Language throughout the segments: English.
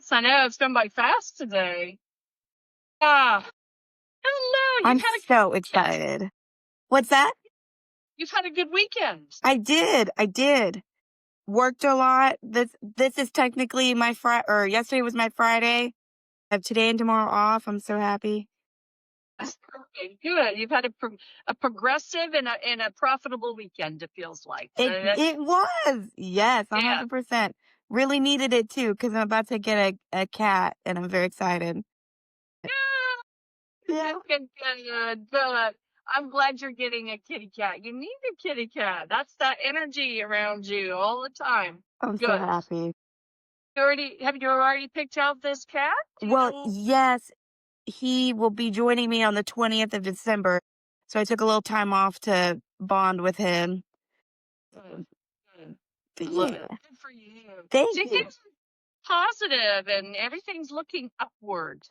Yes, I know. It's gone by fast today. Ah, hello. I'm so excited. What's that? You've had a good weekend. I did. Worked a lot. This is technically my Friday, or yesterday was my Friday. I have today and tomorrow off. I'm so happy. That's perfect. Good. You've had a progressive and a profitable weekend, it feels like. It was. Yes, Yeah. 100%. Really needed it too, because I'm about to get a cat and I'm very excited. Yeah. Good. I'm glad you're getting a kitty cat. You need a kitty cat. That's that energy around you all the time. I'm so Good. happy. Have you already picked out this cat? Well, yes, he will be joining me on the 20th of December. So I took a little time off to bond with him. Good. But Love yeah. it. Good for you. Thank See, you. things are positive and everything's looking upward.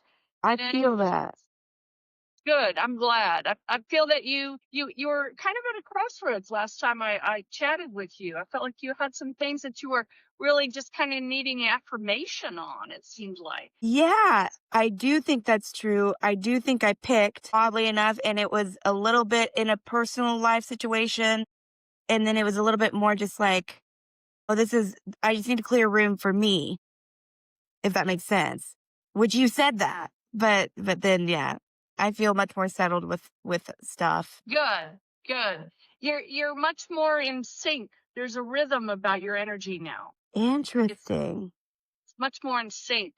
I feel that. Good. I'm glad. I feel that you were kind of at a crossroads last time I chatted with you. I felt like you had some things that you were really just kind of needing affirmation on, it seemed like. Yeah, I do think that's true. I do think I picked, oddly enough, and it was a little bit in a personal life situation. And then it was a little bit more just like, oh, I just need to clear room for me, if that makes sense. Which you said that. But then, yeah, I feel much more settled with stuff. Good. You're much more in sync. There's a rhythm about your energy now. Interesting. It's much more in sync.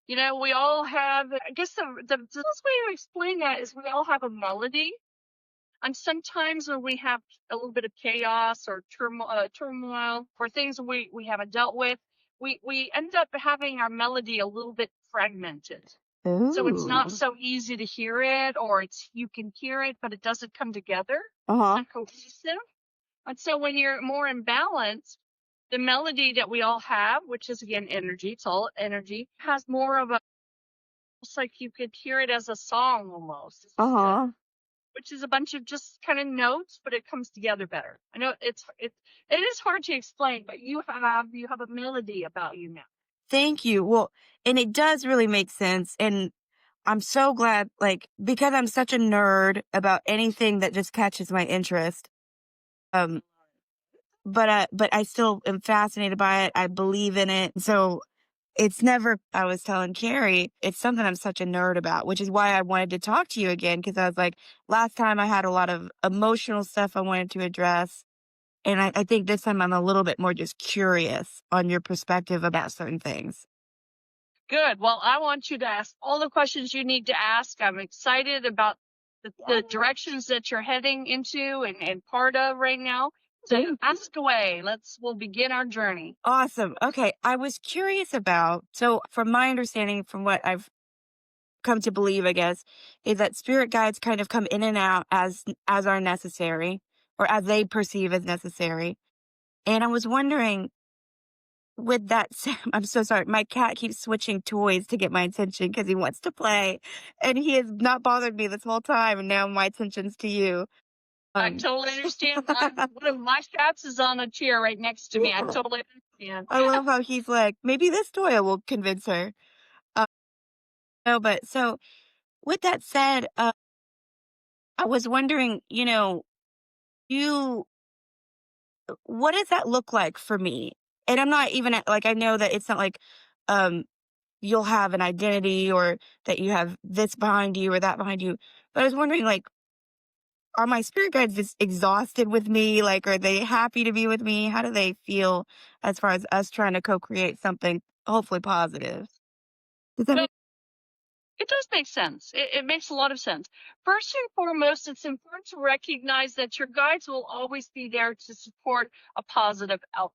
You know, we all have, I guess the best way to explain that is we all have a melody. And sometimes when we have a little bit of chaos or turmoil or things we haven't dealt with, we end up having our melody a little bit fragmented. Ooh. So it's not so easy to hear it, or you can hear it, but it doesn't come together. Uh-huh. It's not cohesive. And so when you're more in balance, the melody that we all have, which is again energy, it's all energy, has more of almost like you could hear it as a song almost. Uh-huh. Which is a bunch of just kind of notes, but it comes together better. I know it is hard to explain, but you have a melody about you now. Thank you. Well, and it does really make sense. And I'm so glad, like, because I'm such a nerd about anything that just catches my interest. But I still am fascinated by it. I believe in it. So it's never, I was telling Carrie, it's something I'm such a nerd about, which is why I wanted to talk to you again. Cause I was like, last time I had a lot of emotional stuff I wanted to address. And I think this time I'm a little bit more just curious on your perspective about certain things. Good. Well, I want you to ask all the questions you need to ask. I'm excited about the directions that you're heading into and part of right now. So ask away. We'll begin our journey. Awesome. Okay. I was curious about, so from my understanding, from what I've come to believe, I guess, is that spirit guides kind of come in and out as are necessary, or as they perceive as necessary. And I was wondering, with that, I'm so sorry. My cat keeps switching toys to get my attention because he wants to play, and he has not bothered me this whole time. And now my attention's to you. I totally understand. One of my cats is on a chair right next to me. I totally understand. I love how he's like, maybe this toy will convince her. No, but so with that said, I was wondering, you, what does that look like for me? And I'm not even like, I know that it's not like, um, you'll have an identity or that you have this behind you or that behind you. But I was wondering, like, are my spirit guides just exhausted with me? Like, are they happy to be with me? How do they feel as far as us trying to co-create something hopefully positive? Does that Well, it does make sense. It makes a lot of sense. First and foremost, it's important to recognize that your guides will always be there to support a positive outcome.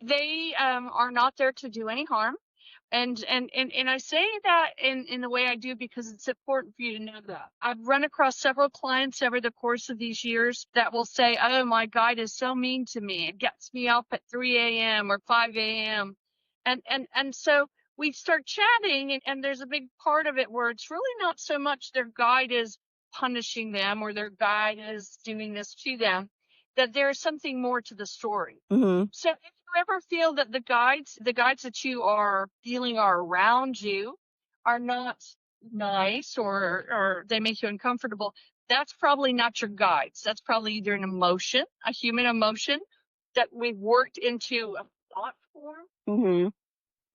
They are not there to do any harm. And I say that in the way I do because it's important for you to know that. I've run across several clients over the course of these years that will say, oh, my guide is so mean to me. It gets me up at 3 a.m. or 5 a.m. And so we start chatting and there's a big part of it where it's really not so much their guide is punishing them or their guide is doing this to them. that there is something more to the story. Mm-hmm. So if you ever feel that the guides that you are feeling are around you are not nice, or they make you uncomfortable, that's probably not your guides. That's probably either an emotion, a human emotion that we've worked into a thought form. Mm-hmm.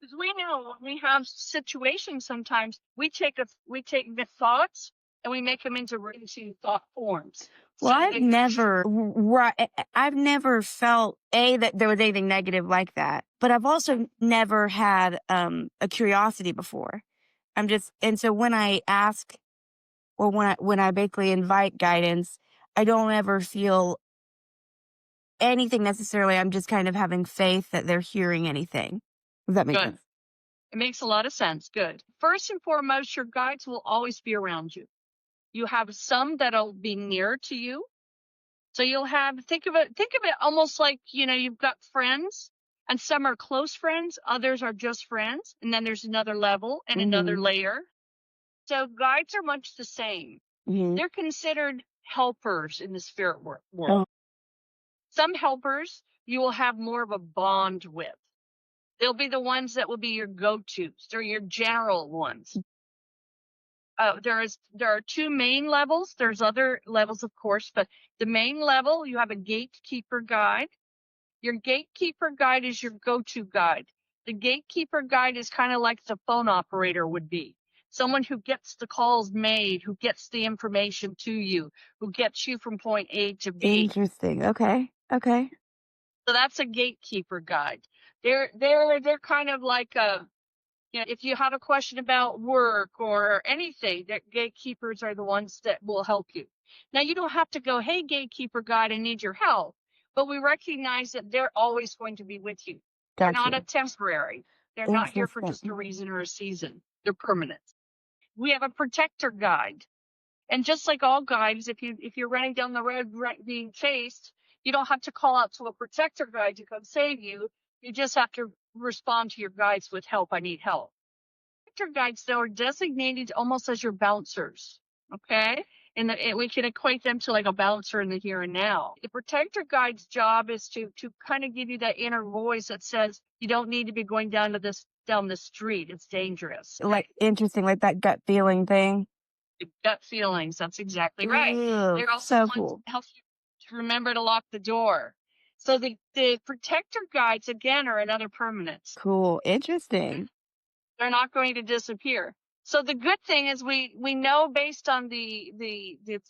Because we know when we have situations, sometimes we take the thoughts and we make them into thought forms. Well, So I've they never I've never felt that there was anything negative like that, but I've also never had a curiosity before. And so when I ask, or when I basically invite guidance, I don't ever feel anything necessarily. I'm just kind of having faith that they're hearing anything. Does that make good. sense? It makes a lot of sense. Good. First and foremost, your guides will always be around you. You have some that'll be near to you. So you'll have, think of it almost like, you've got friends, and some are close friends, others are just friends, and then there's another level and another layer. So guides are much the same. Mm-hmm. They're considered helpers in the spirit world. Oh. Some helpers you will have more of a bond with. They'll be the ones that will be your go-tos. They're your general ones. There are two main levels. There's other levels, of course, but the main level, you have a gatekeeper guide. Your gatekeeper guide is your go-to guide. The gatekeeper guide is kind of like the phone operator would be. Someone who gets the calls made, who gets the information to you, who gets you from point A to B. Interesting. Okay. Okay. So that's a gatekeeper guide. They're kind of like if you have a question about work or anything, that gatekeepers are the ones that will help you. Now, you don't have to go, hey, gatekeeper guide, I need your help. But we recognize that they're always going to be with you. They're not a temporary. They're not here for just a reason or a season. They're permanent. We have a protector guide. And just like all guides, if you're running down the road being chased, you don't have to call out to a protector guide to come save you. You just have to respond to your guides with help. I need help. Protector guides, though, are designated almost as your bouncers. Okay? And we can equate them to like a bouncer in the here and now. The protector guide's job is to kind of give you that inner voice that says you don't need to be going down the street. It's dangerous. Like, interesting, like that gut feeling thing. Gut feelings. That's exactly right. Ooh, They're also so ones cool. that help you to remember to lock the door. So the protector guides, again, are another permanent. Cool. Interesting. They're not going to disappear. So the good thing is we know, based on the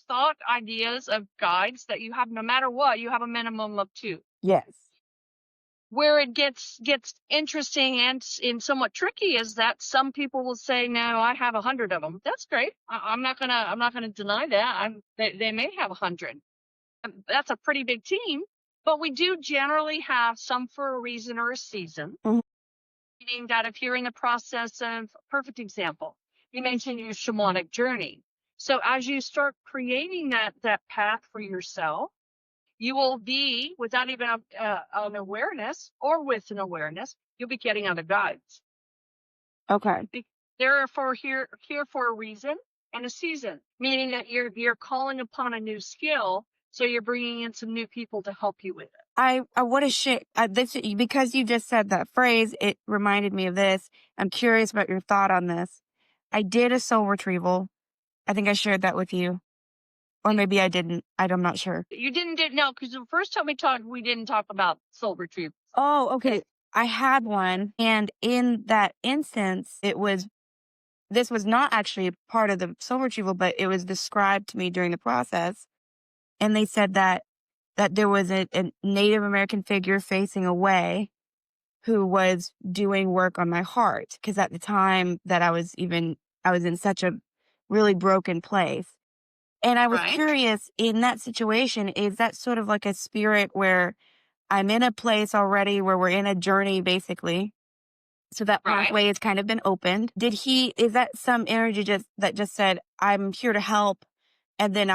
thought ideas of guides, that you have, no matter what, you have a minimum of 2. Yes. Where it gets interesting and somewhat tricky is that some people will say, no, I have 100 of them. That's great. I'm not gonna deny that. They may have 100. That's a pretty big team, but we do generally have some for a reason or a season. Mhm. Meaning that if you're in the process of, perfect example, you mentioned your shamanic journey. So as you start creating that path for yourself, you will be, without even an awareness, or with an awareness, you'll be getting other guides. Okay. They're here for a reason and a season, meaning that you're calling upon a new skill, so you're bringing in some new people to help you with it. I what a shit. This, because you just said that phrase, it reminded me of this. I'm curious about your thought on this. I did a soul retrieval. I think I shared that with you, or maybe I didn't. I'm not sure. You didn't no, because the first time we didn't talk about soul retrieval. Oh, okay. I had one, and in that instance, this was not actually part of the soul retrieval, but it was described to me during the process. And they said that there was a Native American figure facing away who was doing work on my heart. Because at the time that I was in such a really broken place. And I was curious, in that situation, is that sort of like a spirit where I'm in a place already where we're in a journey, basically? So that pathway has kind of been opened. Is that some energy that just said, I'm here to help, and then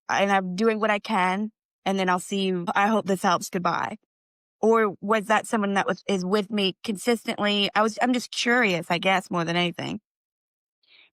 I'm doing what I can, and then I'll see you. I hope this helps. Goodbye. Or was that someone that is with me consistently? I'm just curious, I guess, more than anything.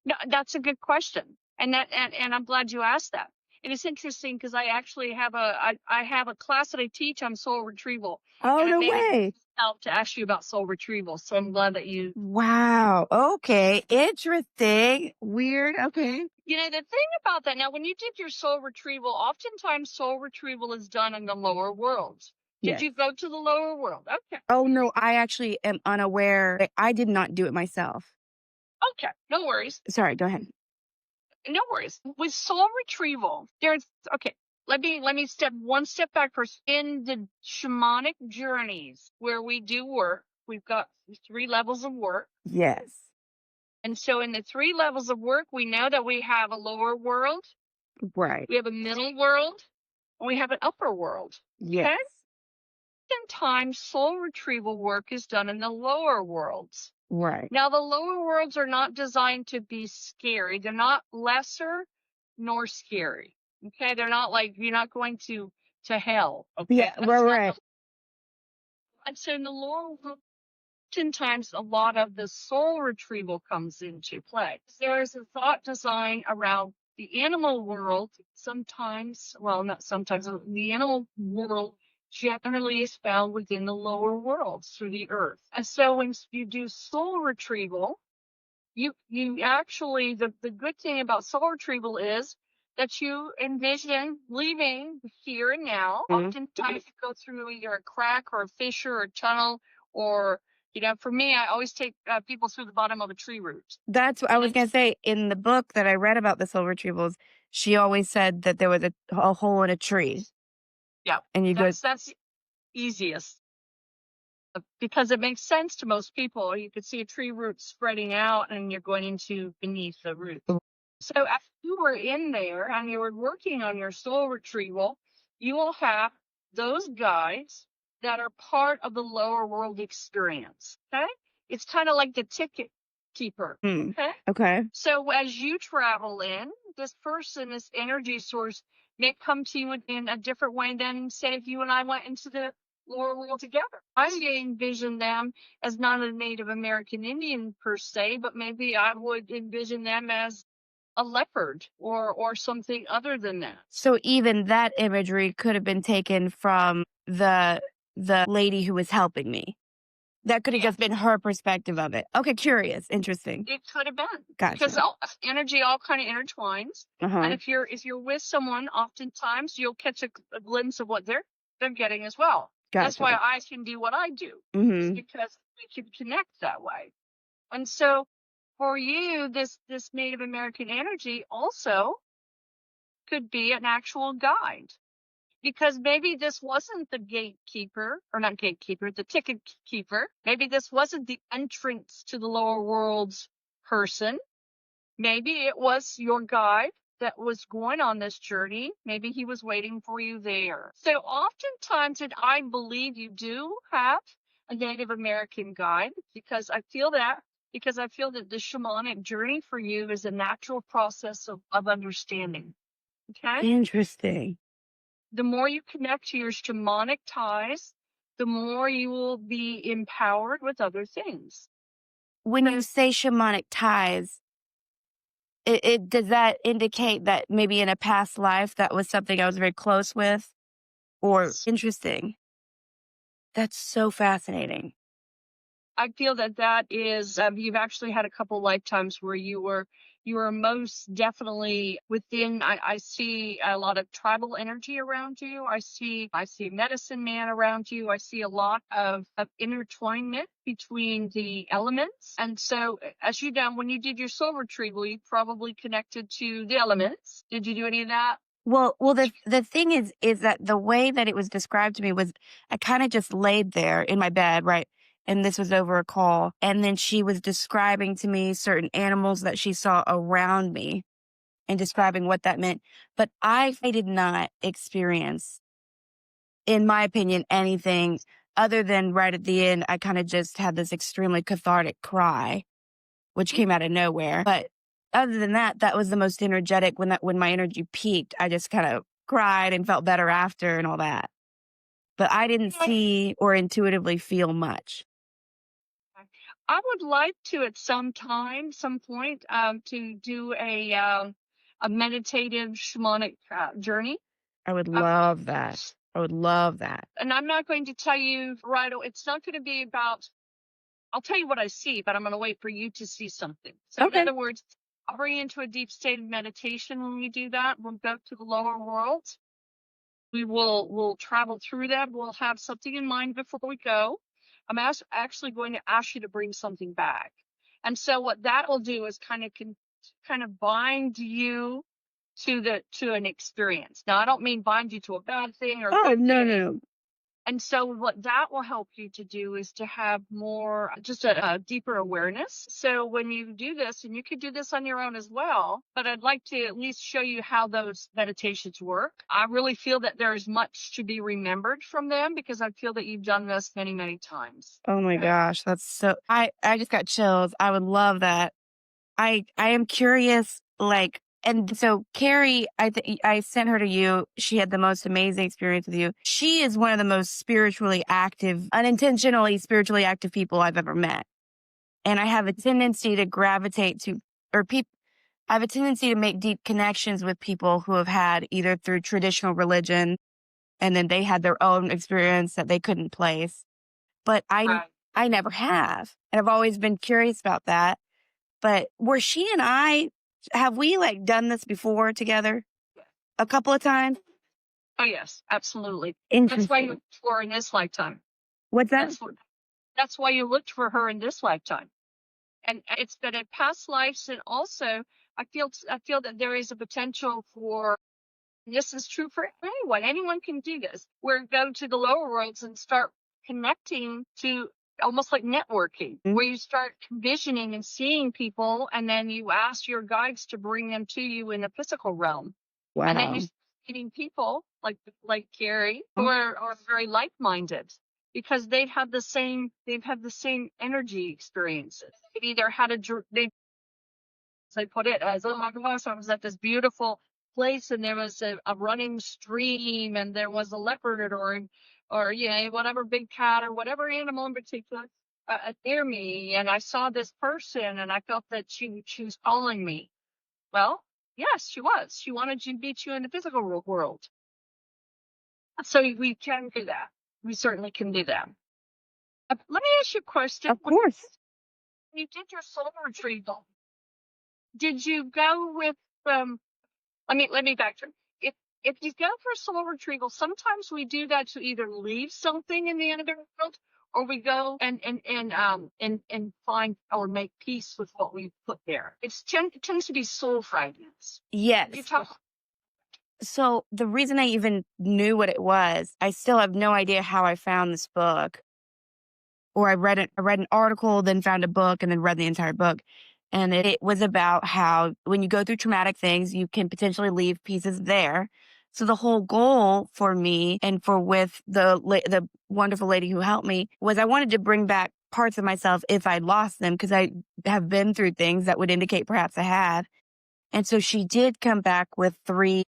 No, that's a good question. And I'm glad you asked that. And it's interesting because I actually have I have a class that I teach on soul retrieval. Oh, And it no made me way. out to ask you about soul retrieval. So I'm glad that you Wow. Okay. Interesting. Weird. Okay. You know, the thing about that, now, when you did your soul retrieval, oftentimes soul retrieval is done in the lower worlds. Did Yes. you go to the lower world? Okay. Oh, no. I actually am unaware. I did not do it myself. Okay. No worries. Sorry. Go ahead. No worries. With soul retrieval, there's okay. Let me step one step back first. In the shamanic journeys where we do work, we've got 3 levels of work. Yes. And so in the 3 levels of work, we know that we have a lower world, Right. we have a middle world, and we have an upper world. Yes. Okay? Oftentimes, soul retrieval work is done in the lower worlds. Right. Now, the lower worlds are not designed to be scary. They're not lesser nor scary. Okay, they're not like you're not going to hell. Okay, Yeah. that's not. Right. And so in the lower world, oftentimes a lot of the soul retrieval comes into play. There is a thought design around the animal world. Sometimes, well, not sometimes. The animal world generally is found within the lower worlds through the earth. And so when you do soul retrieval, you actually the good thing about soul retrieval is that you envision leaving here and now. Mhm. Oftentimes you go through either a crack or a fissure or a tunnel, or for me, I always take people through the bottom of a tree root. That's what I was going to say. In the book that I read about the soul retrievals, she always said that there was a hole in a tree. Yeah, And you go, that's easiest because it makes sense to most people. You could see a tree root spreading out, and you're going into beneath the root. So if you were in there and you were working on your soul retrieval, you will have those guides that are part of the lower world experience. Okay. It's kind of like the ticket keeper. Okay. okay. So as you travel in, this person, this energy source may come to you in a different way than, say, if you and I went into the lower world together. I may envision them as not a Native American Indian per se, but maybe I would envision them as a leopard or something other than that. So even that imagery could have been taken from the lady who was helping me. That could have just been her perspective of it. Okay, curious, interesting. It could have been. Gotcha. Because energy all kind of intertwines. And if you're with someone, oftentimes you'll catch a glimpse of what they're getting as well. Gotcha. That's why I can do what I do. Because we can connect that way. And so for you, this Native American energy also could be an actual guide. Because maybe this wasn't the gatekeeper, or not gatekeeper, the ticket keeper. Maybe this wasn't the entrance to the lower worlds person. Maybe it was your guide that was going on this journey. Maybe he was waiting for you there. So oftentimes, and I believe you do have a Native American guide, because I feel that the shamanic journey for you is a natural process of understanding. Okay? Interesting. The more you connect to your shamanic ties, the more you will be empowered with other things. When you say shamanic ties, it does that indicate that maybe in a past life that was something I was very close with? Or interesting. That's so fascinating. I feel that is you've actually had a couple lifetimes where you were most definitely within. I see a lot of tribal energy around you. I see medicine man around you. I see a lot of intertwinement between the elements. And so, as you know, when you did your soul retrieval, you probably connected to the elements. Did you do any of that? Well, the thing is that the way that it was described to me was I kind of just laid there in my bed, right? And this was over a call. And then she was describing to me certain animals that she saw around me and describing what that meant. But I did not experience, in my opinion, anything other than right at the end, I kind of just had this extremely cathartic cry, which came out of nowhere. But other than that, that was the most energetic when my energy peaked. I just kind of cried and felt better after and all that. But I didn't see or intuitively feel much. I would like to at some point to do a meditative shamanic journey. I would love that. I would love that. And I'm not going to tell you right away. It's not going to be about, I'll tell you what I see, but I'm going to wait for you to see something. So Okay. in other words, I'll bring you into a deep state of meditation when we do that. We'll go to the lower worlds. We'll travel through that. We'll have something in mind before we go. I'm actually going to ask you to bring something back. And so what that will do is kind of bind you to an experience. Now, I don't mean bind you to a bad thing or Oh, good no, thing. no. And so what that will help you to do is to have more, just a deeper awareness. So when you do this, and you could do this on your own as well, but I'd like to at least show you how those meditations work. I really feel that there is much to be remembered from them because I feel that you've done this many, many times. Oh my gosh, that's so, I just got chills. I would love that. I am curious, like, and so Carrie, I sent her to you. She had the most amazing experience with you. She is one of the most spiritually active, unintentionally spiritually active people I've ever met. And I have a tendency to gravitate to, I have a tendency to make deep connections with people who have had either through traditional religion and then they had their own experience that they couldn't place. But I never have. And I've always been curious about that. But were she and I, have we like done this before together a couple of times? Oh, yes, absolutely. Interesting. That's why you looked for her in this lifetime. What's that? That's why you looked for her in this lifetime. And it's been in past lives. And also, I feel that there is a potential for, this is true for anyone. Anyone can do this. Where go to the lower worlds and start connecting to almost like networking, where you start visioning and seeing people, and then you ask your guides to bring them to you in the physical realm. Wow. And then you start meeting people like Carrie who are very like-minded because they've had the same energy experiences. They've either had they put it as, oh my gosh, I was at this beautiful place and there was a running stream and there was a leopard or whatever big cat or whatever animal in particular near me, and I saw this person and I felt that she was calling me. Well, yes, she was. She wanted to meet you in the physical world. So we can do that. We certainly can do that. Let me ask you a question. Of course. When you did your soul retrieval, did you go with let me backtrack. If you go for soul retrieval, sometimes we do that to either leave something in the underworld, or we go and find or make peace with what we put there. It tends to be soul fragments. Yes. So the reason I even knew what it was, I still have no idea how I found this book. Or I read an article, then found a book, and then read the entire book. And it was about how when you go through traumatic things, you can potentially leave pieces there. So the whole goal for me and with the wonderful lady who helped me was I wanted to bring back parts of myself if I'd lost them, because I have been through things that would indicate perhaps I had. And so she did come back with 3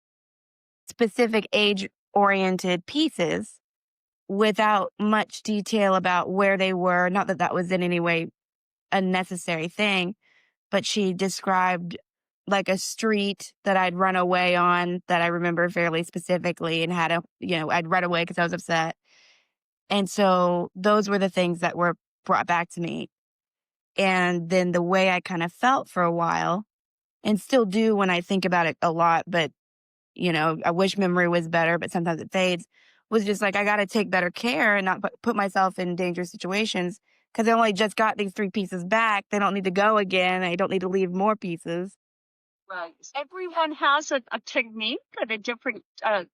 specific age-oriented pieces without much detail about where they were. Not that that was in any way a necessary thing, but she described like a street that I'd run away on that I remember fairly specifically, and I'd run away because I was upset. And so those were the things that were brought back to me. And then the way I kind of felt for a while, and still do when I think about it a lot, but I wish memory was better, but sometimes it fades, was just like, I got to take better care and not put myself in dangerous situations, because I only just got these 3 pieces back. They don't need to go again. I don't need to leave more pieces. Right. Everyone has a technique and a different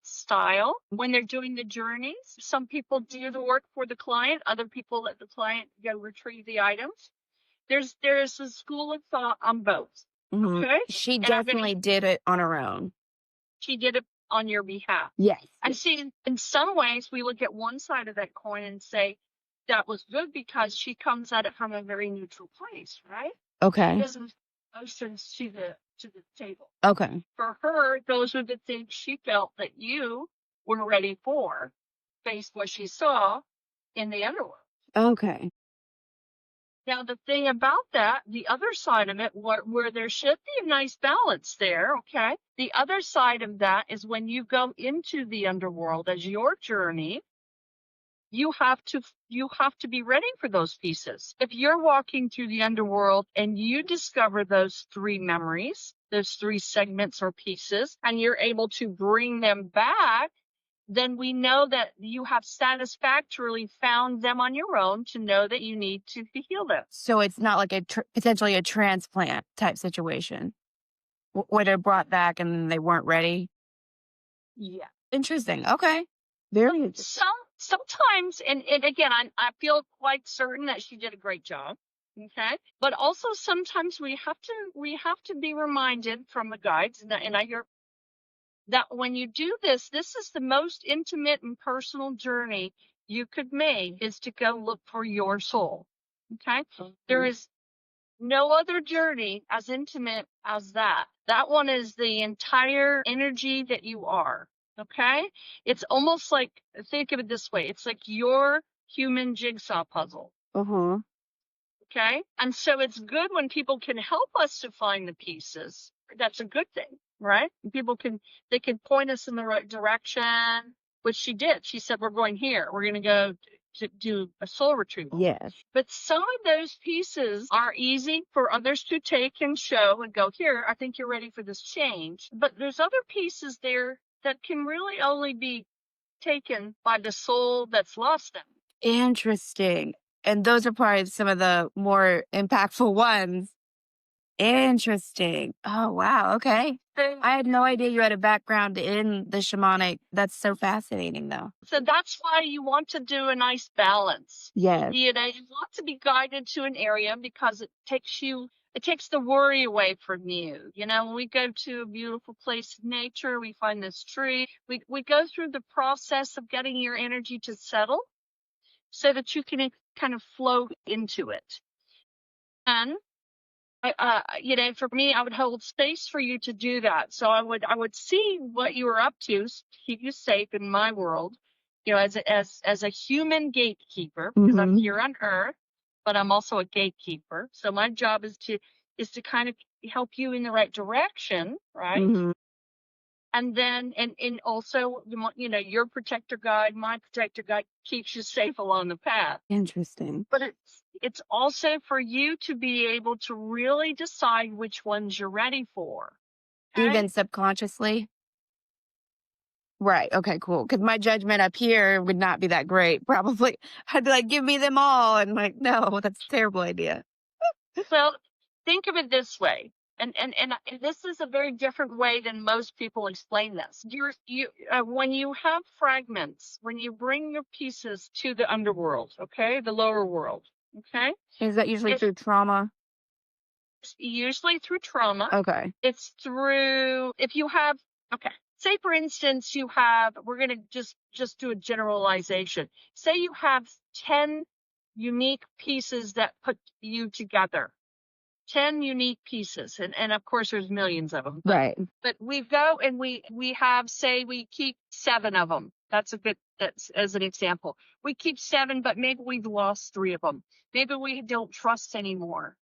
style when they're doing the journeys. Some people do the work for the client. Other people let the client go retrieve the items. There's a school of thought on both. Mm-hmm. Okay. She definitely did it on her own. She did it on your behalf. Yes. And see, in some ways, we look at one side of that coin and say that was good because she comes at it from a very neutral place, right? Okay. She doesn't emotions to the table. Okay. For her, those are the things she felt that you were ready for, based what she saw in the underworld. Okay. Now, the thing about that, the other side of it, where there should be a nice balance there, okay? The other side of that is when you go into the underworld as your journey, you have to be ready for those pieces. If you're walking through the underworld and you discover those 3 memories, those 3 segments or pieces, and you're able to bring them back, then we know that you have satisfactorily found them on your own to know that you need to heal them. So it's not like potentially a transplant type situation where they're brought back and they weren't ready. Yeah. Interesting. Okay. Very interesting. Sometimes, and again, I feel quite certain that she did a great job. Okay. But also sometimes we have to be reminded from the guides, and I hear that when you do this is the most intimate and personal journey you could make, is to go look for your soul. Okay. There is no other journey as intimate as that. That one is the entire energy that you are. Okay. It's almost like, think of it this way. It's like your human jigsaw puzzle. Uh-huh. Okay. And so it's good when people can help us to find the pieces. That's a good thing, right? They can point us in the right direction, which she did. She said, we're going here. We're going to go to do a soul retrieval. Yes. But some of those pieces are easy for others to take and show and go, here, I think you're ready for this change. But there's other pieces there that can really only be taken by the soul that's lost them. Interesting. And those are probably some of the more impactful ones. Interesting. Oh, wow. Okay. I had no idea you had a background in the shamanic. That's so fascinating, though. So that's why you want to do a nice balance. Yes. You want to be guided to an area because it takes the worry away from you. When we go to a beautiful place in nature, we find this tree, we go through the process of getting your energy to settle so that you can kind of flow into it. And for me, I would hold space for you to do that. So I would see what you were up to keep you safe in my world, as a human gatekeeper, because I'm here on Earth, but I'm also a gatekeeper. So my job is to kind of help you in the right direction, right? Mm-hmm. And then, and also, your protector guide, my protector guide, keeps you safe along the path. Interesting. But it's also for you to be able to really decide which ones you're ready for. Okay? Even subconsciously? Right. Okay, cool. Because my judgment up here would not be that great, probably. I'd be like, give me them all. And like, no, that's a terrible idea. Well, think of it this way. And this is a very different way than most people explain this. When you have fragments, when you bring your pieces to the underworld, okay, the lower world, okay. Is that usually through trauma? It's usually through trauma. Okay. It's through, if you have, okay, say for instance, we're going to just do a generalization. Say you have 10 unique pieces that put you together. 10 unique pieces. And of course there's millions of them. Right. But we go and we have, say we keep 7 of them. That's as an example. We keep 7, but maybe we've lost 3 of them. Maybe we don't trust anymore.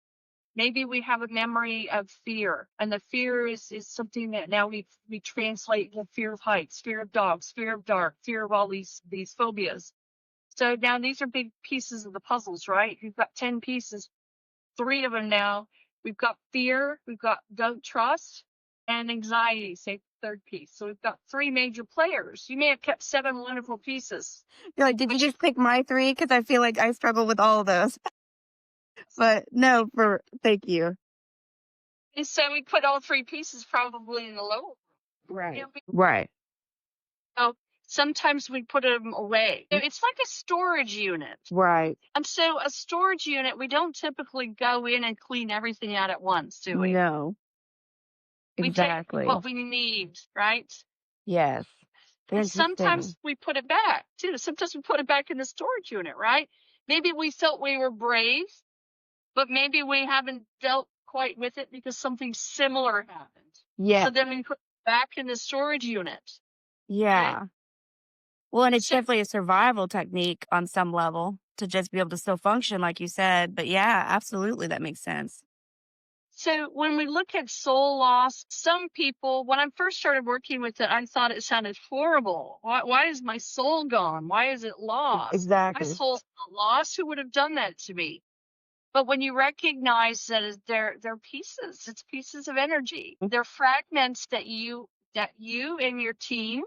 Maybe we have a memory of fear, and the fear is something that now we translate the fear of heights, fear of dogs, fear of dark, fear of all these phobias. So now these are big pieces of the puzzles, right? You've got 10 pieces, 3 of them now. We've got fear, we've got don't trust, and anxiety, say third piece. So we've got 3 major players. You may have kept 7 wonderful pieces. You're like, did you just pick my 3? Because I feel like I struggle with all of those. But no, thank you. And so we put all 3 pieces probably in the lower. Right. Right. So sometimes we put them away. It's like a storage unit. Right. And so a storage unit, we don't typically go in and clean everything out at once, do we? No. Exactly. We take what we need, right? Yes. And sometimes we put it back, too. Sometimes we put it back in the storage unit, right? Maybe we felt we were brave, but maybe we haven't dealt quite with it because something similar happened. Yeah. So then we put it back in the storage unit. Yeah. Okay? Well, and it's So, definitely a survival technique on some level to just be able to still function, like you said. But yeah, absolutely, that makes sense. so when we look at soul loss, some people, when I first started working with it, I thought it sounded horrible. Why is my soul gone? Why is it lost? My Exactly. soul's not lost. Who would have done that to me? But when you recognize that they're pieces, it's pieces of energy. They're fragments that you and your team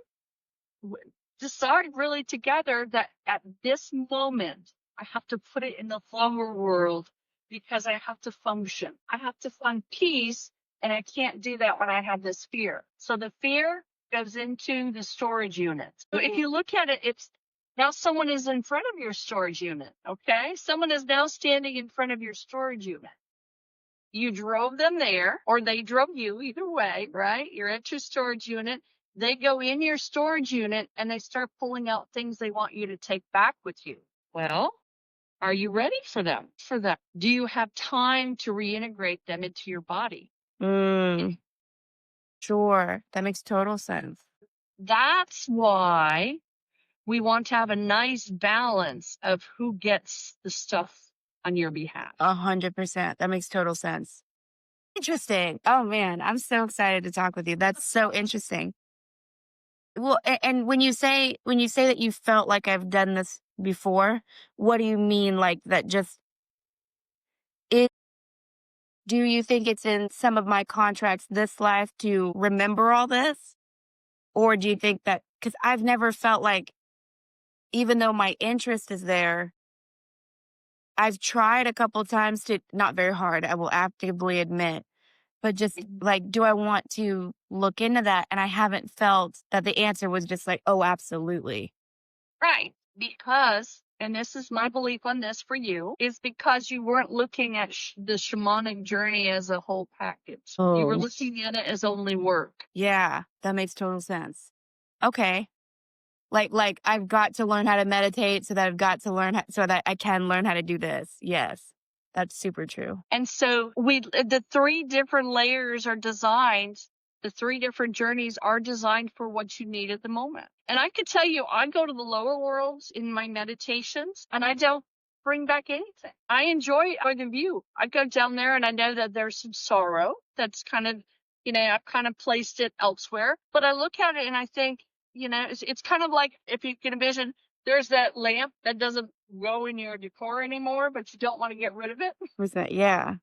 decide really together that at this moment, I have to put it in the flower world because I have to function. I have to find peace, and I can't do that when I have this fear. So the fear goes into the storage unit. So if you look at it, it's now someone is in front of your storage unit. Okay. Someone is now standing in front of your storage unit. You drove them there, or they drove you, either way, right? You're at your storage unit. They go in your storage unit and they start pulling out things they want you to take back with you. Well, are you ready for them? For them? Do you have time to reintegrate them into your body? Mm, sure. That makes total sense. That's why we want to have a nice balance of who gets the stuff on your behalf. 100%. That makes total sense. Interesting. Oh man, I'm so excited to talk with you. That's so interesting. Well, and when you say that you felt like I've done this before, what do you mean like that just it do you think it's in some of my contracts this life to remember all this? Or do you think that cuz I've never felt like even though my interest is there, I've tried a couple times to not very hard, I will actively admit, but just like do I want to look into that and I haven't felt that the answer was just like, "Oh, absolutely." Right. Because, and this is my belief on this for you, is because you weren't looking at the shamanic journey as a whole package. You were Oh. looking at it as only work. Yeah, that makes total sense. Okay. Like I've got to learn how to meditate so that I've got to learn so that I can learn how to do this. Yes. That's super true. And so the three different layers are designed, the three different journeys are designed for what you need at the moment. And I could tell you, I go to the lower worlds in my meditations and I don't bring back anything. I enjoy the view. I go down there and I know that there's some sorrow that's kind of, I've kind of placed it elsewhere, but I look at it and I think, it's kind of like if you can envision there's that lamp that doesn't go in your decor anymore, but you don't want to get rid of it. Was that yeah.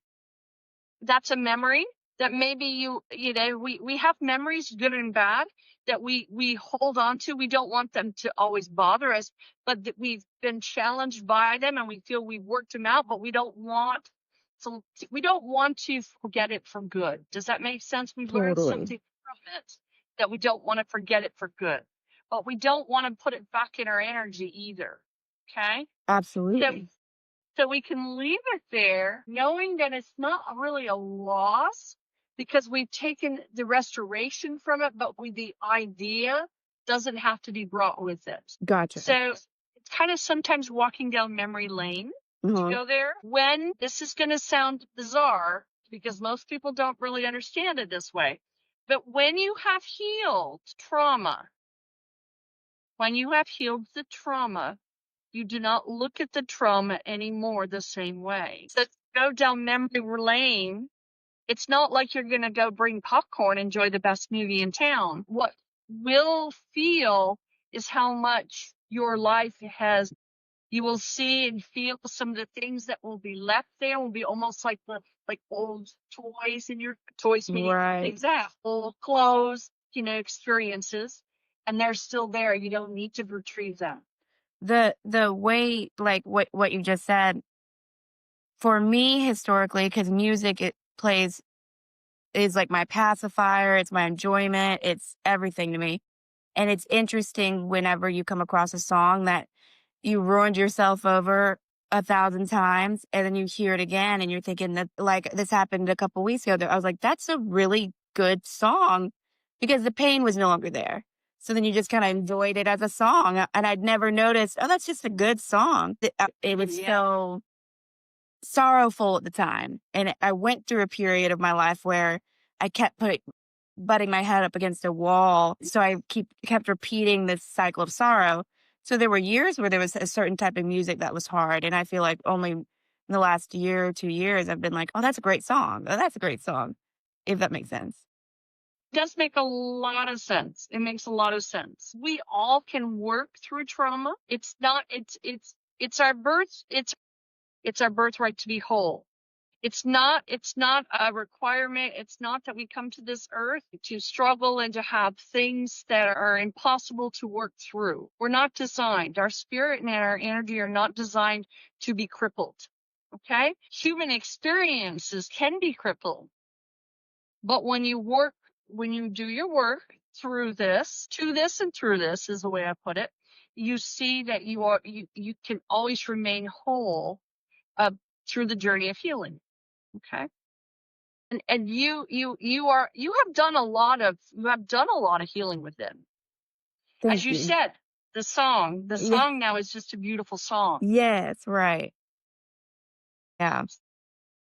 That's a memory that maybe we have memories, good and bad, that we hold on to. We don't want them to always bother us, but that we've been challenged by them and we feel we've worked them out, but we don't want to forget it for good. Does that make sense? We've learned Totally. something from it that we don't want to forget it for good, but we don't want to put it back in our energy either. Okay. So Absolutely. so we can leave it there knowing that it's not really a loss because we've taken the restoration from it, but the idea doesn't have to be brought with it. Gotcha. So it's kind of sometimes walking down memory lane to Uh-huh. go there. When this is going to sound bizarre because most people don't really understand it this way, but when you have healed trauma, when you have healed the trauma, you do not look at the trauma anymore the same way. So go down memory lane. It's not like you're going to go bring popcorn, enjoy the best movie in town. What will feel is how much your life has. You will see and feel some of the things that will be left there will be almost like like old toys in your toys, meaning Right. things that old clothes, experiences, and they're still there. You don't need to retrieve them. The way like what you just said, for me historically, because music it plays is like my pacifier, it's my enjoyment, it's everything to me. And it's interesting whenever you come across a song that you ruined yourself over 1,000 times and then you hear it again and you're thinking that like this happened a couple weeks ago that I was like, that's a really good song because the pain was no longer there. So then you just kind of enjoyed it as a song. And I'd never noticed, oh, that's just a good song. It was Yeah. so sorrowful at the time. And I went through a period of my life where I kept butting my head up against a wall. So I kept repeating this cycle of sorrow. So there were years where there was a certain type of music that was hard. And I feel like only in the last year or 2 years, I've been like, oh, that's a great song. Oh, that's a great song. If that makes sense. Does make a lot of sense. It makes a lot of sense. We all can work through trauma. It's not, it's our birth, it's our birthright to be whole. It's not a requirement. It's not that we come to this earth to struggle and to have things that are impossible to work through. We're not designed. Our spirit and our energy are not designed to be crippled. Okay? Human experiences can be crippled. But when you do your work through this, to this and through this is the way I put it, you see that you can always remain whole through the journey of healing. Okay. And you have done a lot of healing within. Thank As you you. said, the song Yeah. now is just a beautiful song. Yes, right. Yeah.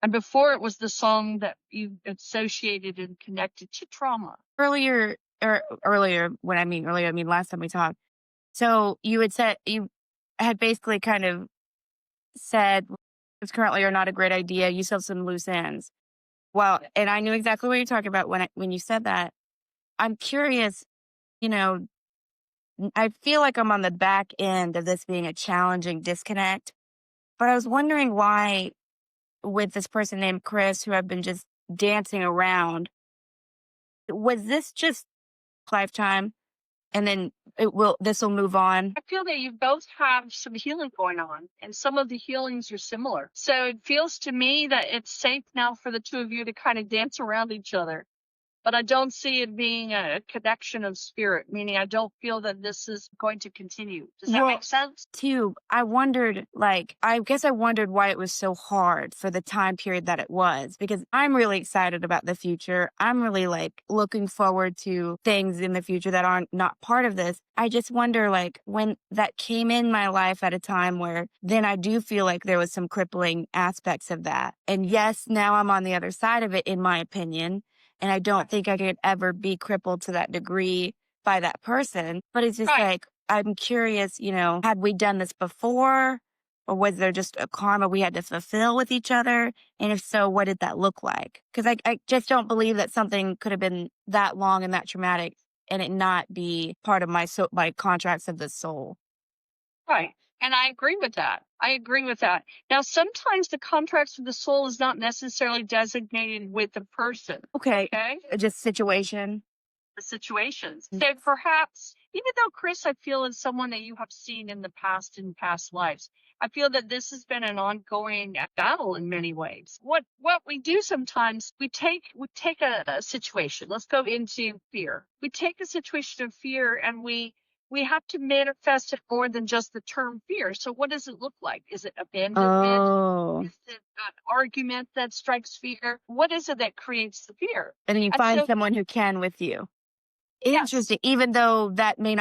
And before it was the song that you associated and connected to trauma. Earlier, I mean last time we talked. So you had basically kind of said it's currently are not a great idea. You still have some loose ends. Well, and I knew exactly what you're talking about when you said that. I'm curious, you know, I feel like I'm on the back end of this being a challenging disconnect, but I was wondering why with this person named Chris who I've been just dancing around, was this just lifetime and then this will move on? I feel that you both have some healing going on, and some of the healings are similar. So it feels to me that it's safe now for the two of you to kind of dance around each other. But I don't see it being a connection of spirit, meaning I don't feel that this is going to continue. Does that make sense? Too, I wondered, I guess I wondered why it was so hard for the time period that it was, because I'm really excited about the future. I'm really looking forward to things in the future that aren't not part of this. I just wonder, when that came in my life at a time where then I do feel like there was some crippling aspects of that. And yes, now I'm on the other side of it, in my opinion. And I don't think I could ever be crippled to that degree by that person. But it's just I'm curious, had we done this before? Or was there just a karma we had to fulfill with each other? And if so, what did that look like? Because I just don't believe that something could have been that long and that traumatic and it not be part of my contracts of the soul. Right. And I agree with that. Now, sometimes the contracts of the soul is not necessarily designated with the person. Okay. Okay. Just situation. The situations. So perhaps, even though Chris, I feel is someone that you have seen in past lives, I feel that this has been an ongoing battle in many ways. What we do sometimes, we take a situation. Let's go into fear. We take a situation of fear and we have to manifest it more than just the term fear. So what does it look like? Is it abandonment? Oh. Is it an argument that strikes fear? What is it that creates the fear? And then you find someone who can with you. Interesting. Yes. Even though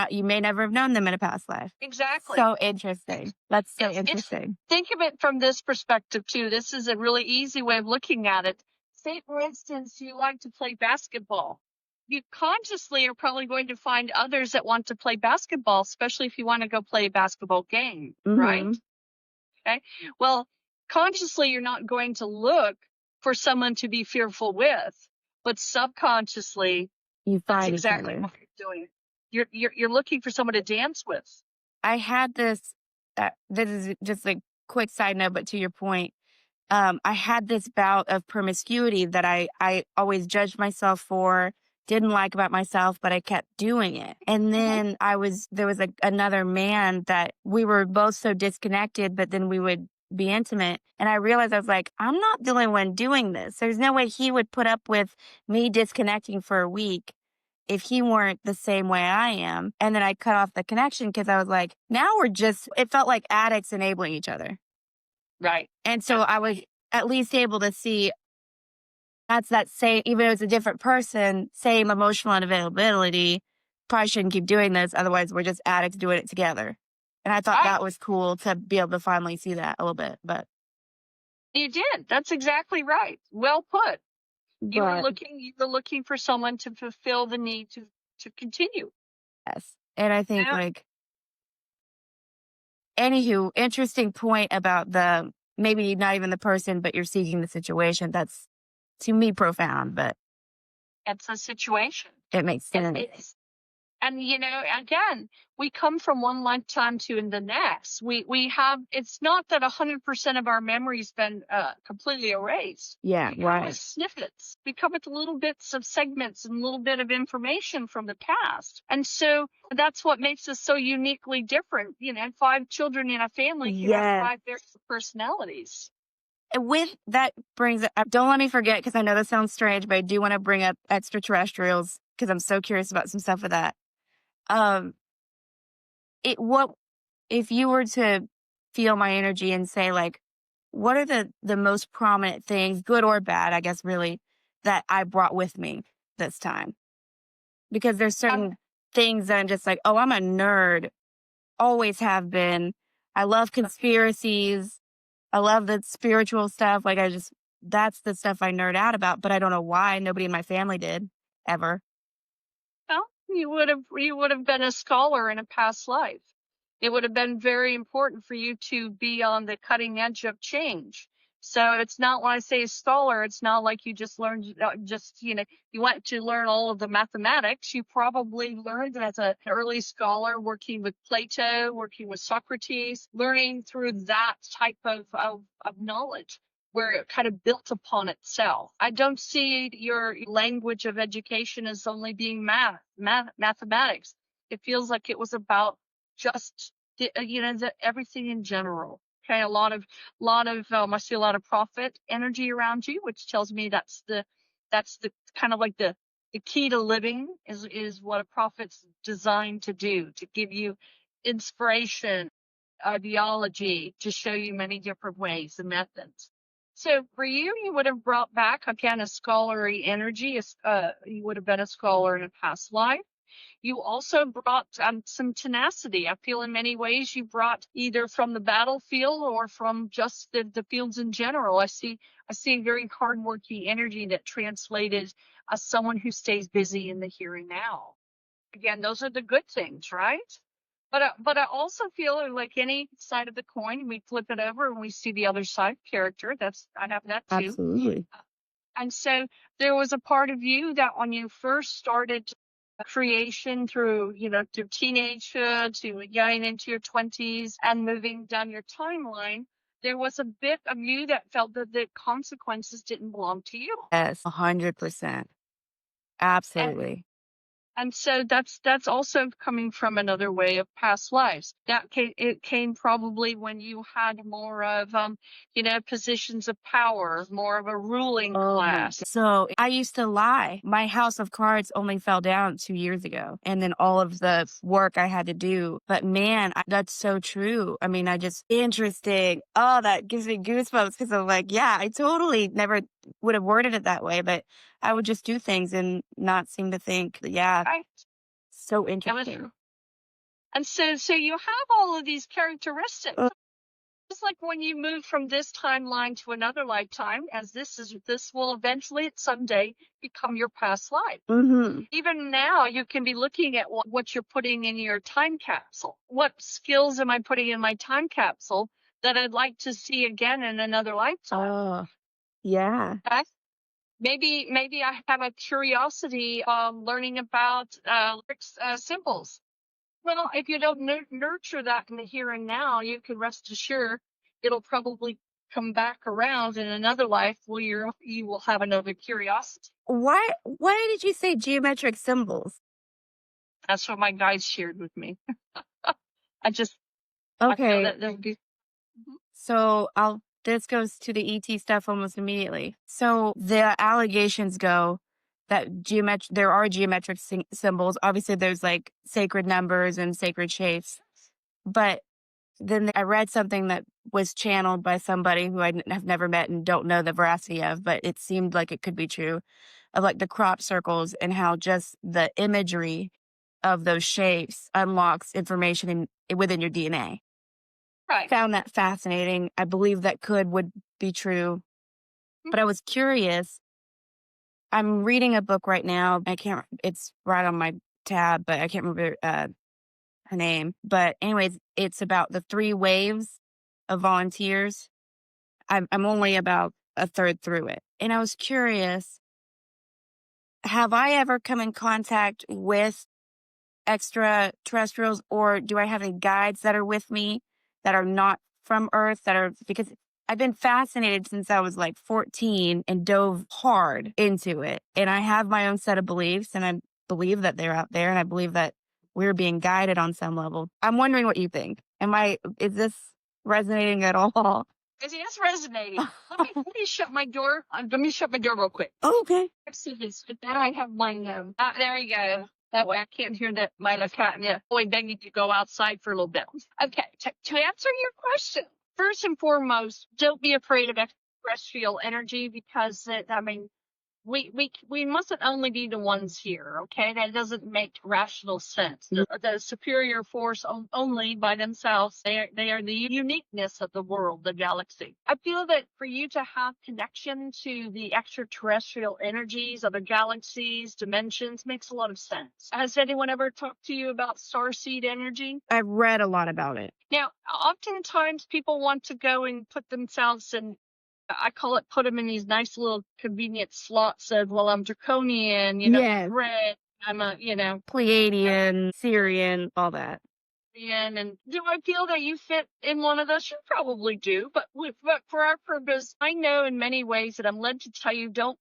you may never have known them in a past life. Exactly. So interesting. That's so interesting. Think of it from this perspective too. This is a really easy way of looking at it. Say, for instance, you like to play basketball. You consciously are probably going to find others that want to play basketball, especially if you want to go play a basketball game, right? Okay. Well, consciously, you're not going to look for someone to be fearful with, but subconsciously, you find that's exactly what you're doing. You're looking for someone to dance with. I had this. This is just a quick side note, but to your point, I had this bout of promiscuity that I always judged myself for, didn't like about myself, but I kept doing it. And then there was another man that we were both so disconnected, but then we would be intimate. And I realized I was like, I'm not the only one doing this. There's no way he would put up with me disconnecting for a week if he weren't the same way I am. And then I cut off the connection because I was like, now it felt like addicts enabling each other. Right. And so I was at least able to see that's that same, even though it's a different person, same emotional unavailability. Probably shouldn't keep doing this. Otherwise, we're just addicts doing it together. And I thought that was cool to be able to finally see that a little bit. But you did. That's exactly right. Well put. But You were looking for someone to fulfill the need to continue. yes. And I think Yeah. like anywho, interesting point about the maybe not even the person, but you're seeking the situation. That's to me profound, but It's a situation. it makes It sense. is. And again, we come from one lifetime to in the next. We have, it's not that 100% of our memory's been completely erased. Yeah, We come with right. snippets. We come with little bits of segments and a little bit of information from the past. And so that's what makes us so uniquely different. 5 children in a family can have Yes. 5 different personalities. And with that brings it up, don't let me forget because I know this sounds strange, but I do want to bring up extraterrestrials because I'm so curious about some stuff with that. Um, what if you were to feel my energy and say like, what are the most prominent things, good or bad, I guess really, that I brought with me this time? Because there's Um, certain things that I'm just like, oh, I'm a nerd, always have been. I love conspiracies. I love the spiritual stuff. Like that's the stuff I nerd out about, but I don't know why nobody in my family did ever. Well, you would have been a scholar in a past life. It would have been very important for you to be on the cutting edge of change. So it's not when I say scholar, it's not like you just learned you went to learn all of the mathematics. You probably learned as an early scholar working with Plato, working with Socrates, learning through that type of knowledge where it kind of built upon itself. I don't see your language of education as only being mathematics. It feels like it was about just everything in general. Okay, a lot of I see a lot of profit energy around you, which tells me that's the kind of like the key to living is what a prophet's designed to do, to give you inspiration, ideology, to show you many different ways and methods. So for you, you would have brought back again a scholarly energy. You would have been a scholar in a past life. You also brought some tenacity. I feel in many ways you brought either from the battlefield or from just the fields in general. I see very hardworking energy that translated as someone who stays busy in the here and now. Again, those are the good things, right? But I also feel like any side of the coin, we flip it over and we see the other side character. I have that too. Absolutely. And so there was a part of you that when you first started creation through teenagehood to getting into your 20s and moving down your timeline, there was a bit of you that felt that the consequences didn't belong to you. Yes, 100%. And Absolutely. And so that's also coming from another way of past lives. It came probably when you had more of positions of power, more of a ruling Oh my class. God. So I used to lie. My house of cards only fell down 2 years ago. And then all of the work I had to do. But man, that's so true. I mean, interesting. Oh, that gives me goosebumps because I'm like, yeah, I totally never would have worded it that way. But I would just do things and not seem to think, yeah, Right? so It was, interesting. and so you have all of these characteristics. Uh, Just like when you move from this timeline to another lifetime, as this will eventually someday become your past life. mm-hmm. Even now, you can be looking at what you're putting in your time capsule. What skills am I putting in my time capsule that I'd like to see again in another lifetime? Oh, yeah. Okay? Maybe I have a curiosity learning about symbols. Well, if you don't nurture that in the here and now, you can rest assured it'll probably come back around in another life where you will have another curiosity. Why did you say geometric symbols? That's what my guides shared with me. I feel Okay. that there'll be. Mhm. So this goes to the ET stuff almost immediately. So the allegations go that there are geometric symbols. Obviously, there's like sacred numbers and sacred shapes. But then I read something that was channeled by somebody who have never met and don't know the veracity of, but it seemed like it could be true of like the crop circles and how just the imagery of those shapes unlocks information within your DNA. Right. Found that fascinating. I believe that would be true. Mm. But I was curious, I'm reading a book right now. It's right on my tab, but I can't remember her name. But anyways, it's about the 3 waves of volunteers. I'm only about a third through it. And I was curious, have I ever come in contact with extraterrestrials, or do I have any guides that are with me that are not from Earth because I've been fascinated since I was like 14 and dove hard into it. And I have my own set of beliefs, and I believe that they're out there, and I believe that we're being guided on some level. I'm wondering what you think. Is this resonating at all? It is resonating. Let me shut my door. Let me shut my door real quick. Okay. Let's see this. But then I have my there you go. That way I can't hear that my cat boy begging to go outside for a little bit. Okay, to answer your question, first and foremost, don't be afraid of extraterrestrial energy because we mustn't only be the ones here, okay? That doesn't make rational sense. The superior force only by themselves, they are the uniqueness of the world, the galaxy. I feel that for you to have connection to the extraterrestrial energies, other galaxies, dimensions, makes a lot of sense. Has anyone ever talked to you about starseed energy? I've read a lot about it. Now, oftentimes people want to go and put themselves in, I call it, put them in these nice little convenient slots of, well, I'm draconian, Yes. red, I'm a, Pleiadian, Syrian, all that. and do I feel that you fit in one of those? You probably do, but for our purpose, I know in many ways that I'm led to tell you, don't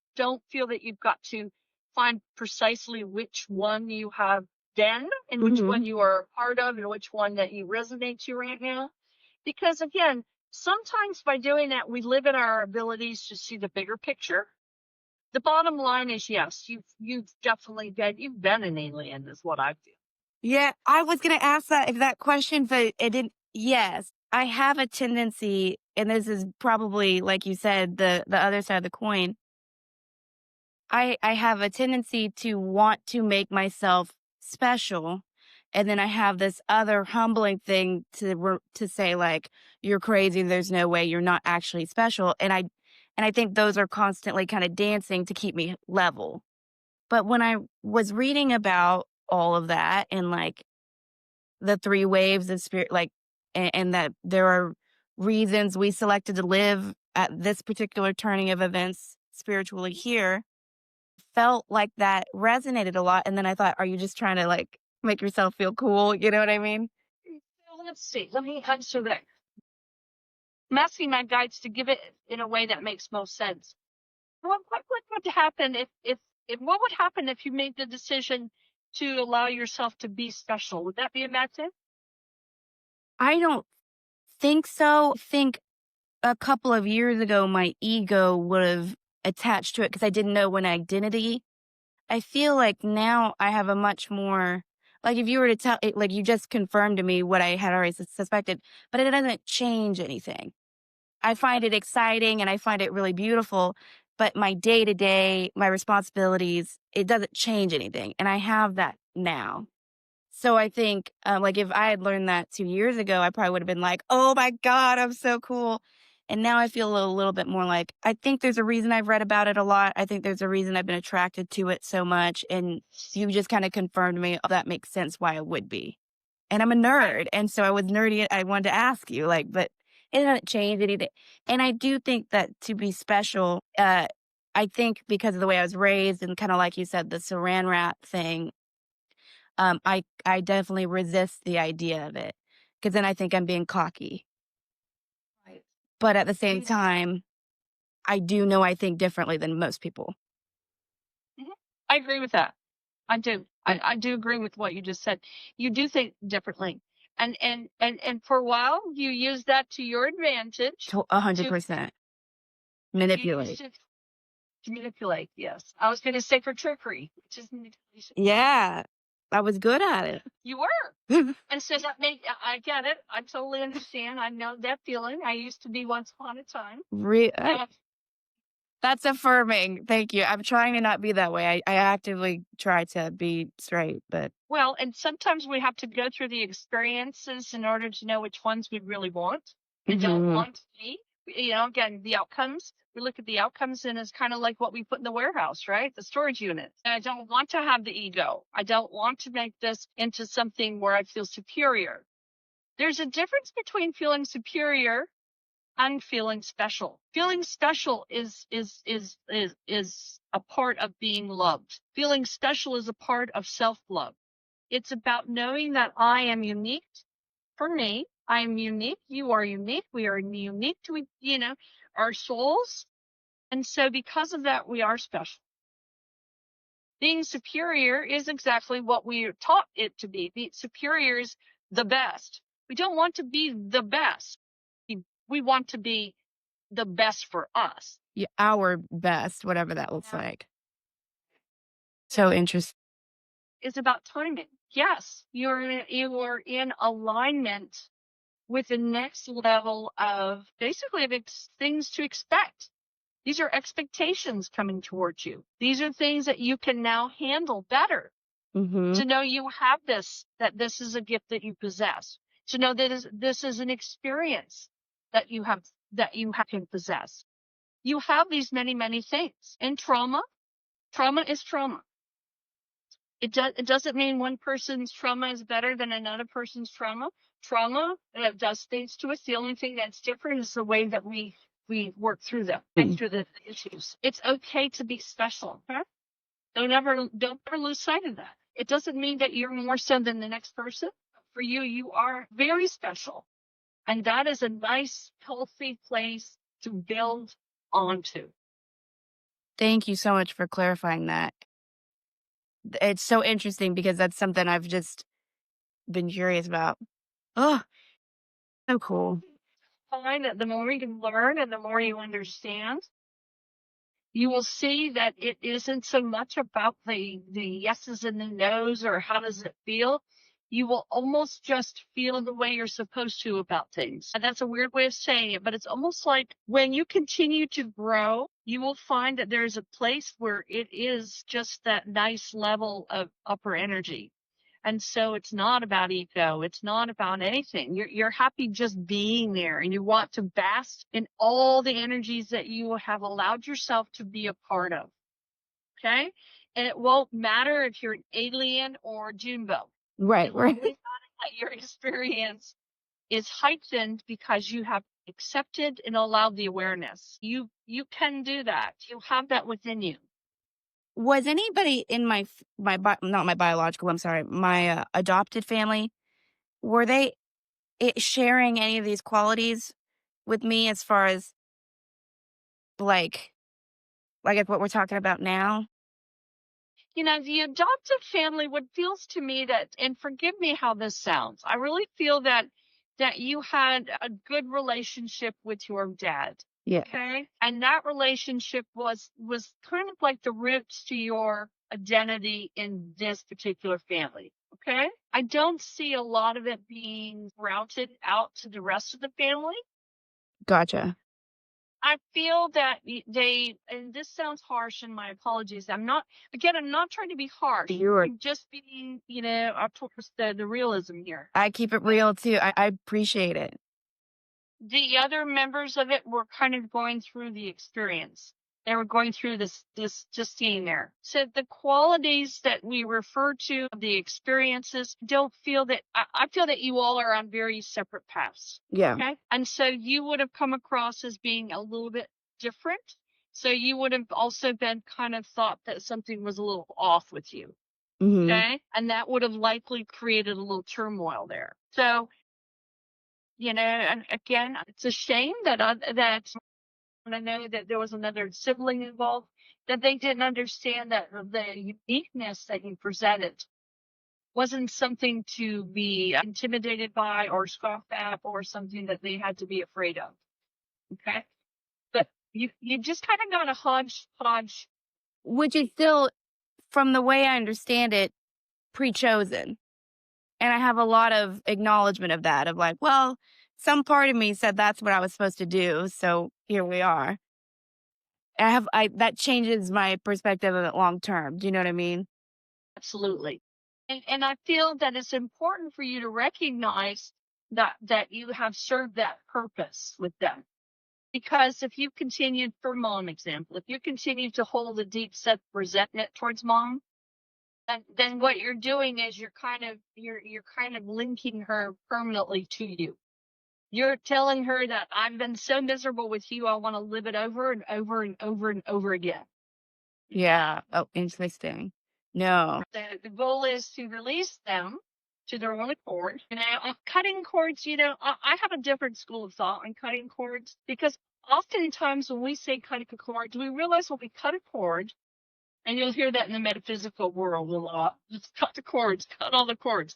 feel that you've got to find precisely which one you have been and which one you are a part of and which one that you resonate to right now. Because again, sometimes by doing that, we limit our abilities to see the bigger picture. The bottom line is, yes, you've definitely you've been an alien, is what I feel. Yeah, I was going to ask that exact question, but it didn't. Yes, I have a tendency, and this is probably, like you said, the other side of the coin. I have a tendency to want to make myself special. And then I have this other humbling thing to say, like, you're crazy. There's no way you're not actually special. And I think those are constantly kind of dancing to keep me level. But when I was reading about all of that and like the 3 waves of spirit, like, and that there are reasons we selected to live at this particular turning of events spiritually here, felt like that resonated a lot. And then I thought, are you just trying to like make yourself feel cool? You know what I mean? Well, let's see. Let me answer that. I'm asking my guides to give it in a way that makes most sense. What would happen if what would happen if you made the decision to allow yourself to be special? Would that be a bad thing? I don't think so. I think a couple of years ago, my ego would have attached to it because I didn't know an identity. I feel like now I have a much more, like if you were to tell it, like you just confirmed to me what I had already suspected, but it doesn't change anything. I find it exciting and I find it really beautiful, but my day to day, my responsibilities, it doesn't change anything. And I have that now. So I think, like if I had learned that 2 years ago, I probably would have been like, oh my God, I'm so cool. And now I feel a little bit more like, I think there's a reason I've read about it a lot. I think there's a reason I've been attracted to it so much. And you just kind of confirmed to me, oh, that makes sense why it would be. And I'm a nerd. And so I was nerdy. I wanted to ask you, like, but it doesn't change anything. And I do think that to be special, I think because of the way I was raised and kind of like you said, the saran wrap thing, I definitely resist the idea of it because then I think I'm being cocky. Right. But at the same time, I do know I think differently than most people. I agree with that. I do. I do agree with what you just said. You do think differently. And for a while you use that to your advantage. 100%. Manipulate. To manipulate, yes. I was gonna say for trickery, which is manipulation. Yeah. I was good at it. You were. And so that made, I get it. I totally understand. I know that feeling. I used to be once upon a time. That's affirming. Thank you. I'm trying to not be that way. I actively try to be straight, but. Well, and sometimes we have to go through the experiences in order to know which ones we really want and don't want to be. again, the outcomes. We look at the outcomes, and it's kind of like what we put in the warehouse, right? The storage unit. And I don't want to have the ego. I don't want to make this into something where I feel superior. There's a difference between feeling superior and feeling special. Feeling special is a part of being loved. Feeling special is a part of self-love. It's about knowing that I am unique. For me, I am unique. You are unique. We are unique to, our souls. And so because of that, we are special. Being superior is exactly what we are taught it to be. Being superior is the best. We don't want to be the best. We want to be the best for us. Yeah, our best, whatever that looks like. So interesting. It's about timing. Yes, you are in alignment with the next level of basically things to expect. These are expectations coming towards you. These are things that you can now handle better. To know you have this, that this is a gift that you possess. To know that this is an experience that you can possess. You have these many, many things. And trauma is trauma. It doesn't mean one person's trauma is better than another person's trauma. Trauma does things to us. The only thing that's different is the way that we work through them and through the issues. It's okay to be special. Huh? Don't ever lose sight of that. It doesn't mean that you're more so than the next person. For you, you are very special. And that is a nice, healthy place to build onto. Thank you so much for clarifying that. It's so interesting because that's something I've just been curious about. Oh, so cool. Find that the more you learn and the more you understand, you will see that it isn't so much about the yeses and the nos or how does it feel. You will almost just feel the way you're supposed to about things. And that's a weird way of saying it, but it's almost like when you continue to grow, you will find that there's a place where it is just that nice level of upper energy. And so it's not about ego. It's not about anything. You're happy just being there, and you want to bask in all the energies that you have allowed yourself to be a part of. Okay? And it won't matter if you're an alien or Junbo. Right, It will only matter that your experience is heightened because you have accepted and allowed the awareness. You can do that. You have that within you. Was anybody in not my biological, I'm sorry, my adopted family, were they sharing any of these qualities with me as far as like what we're talking about now? The adoptive family, what feels to me that, and forgive me how this sounds, I really feel that you had a good relationship with your dad. Yeah. Okay. And that relationship was kind of like the roots to your identity in this particular family. Okay. I don't see a lot of it being routed out to the rest of the family. Gotcha. I feel that they, and this sounds harsh, and my apologies. I'm not trying to be harsh. I'm just being, up towards the realism here. I keep it real too. I appreciate it. The other members of it were kind of going through the experience. They were going through this just being there. So the qualities that we refer to, the experiences, don't feel that, I feel that you all are on very separate paths. Yeah. Okay. And so you would have come across as being a little bit different. So you would have also been kind of thought that something was a little off with you. Okay. And that would have likely created a little turmoil there. So, and again, it's a shame that when I know that there was another sibling involved, that they didn't understand that the uniqueness that you presented wasn't something to be intimidated by or scoffed at or something that they had to be afraid of. Okay. But you just kind of got a hodgepodge. Which is still, from the way I understand it, pre-chosen. And I have a lot of acknowledgement of that, of like, well, some part of me said that's what I was supposed to do, so here we are. That changes my perspective of it long term. Do you know what I mean? Absolutely. And I feel that it's important for you to recognize that you have served that purpose with them. Because if you continue, for mom example, if you continue to hold a deep set resentment towards mom, then what you're doing is you're kind of linking her permanently to you. You're telling her that I've been so miserable with you, I want to live it over and over and over and over again. Yeah. Oh, interesting. No. The goal is to release them to their own accord. Cutting cords, I have a different school of thought on cutting cords, because oftentimes when we say cutting a cord, do we realize when we cut a cord, and you'll hear that in the metaphysical world a lot, just cut the cords, cut all the cords.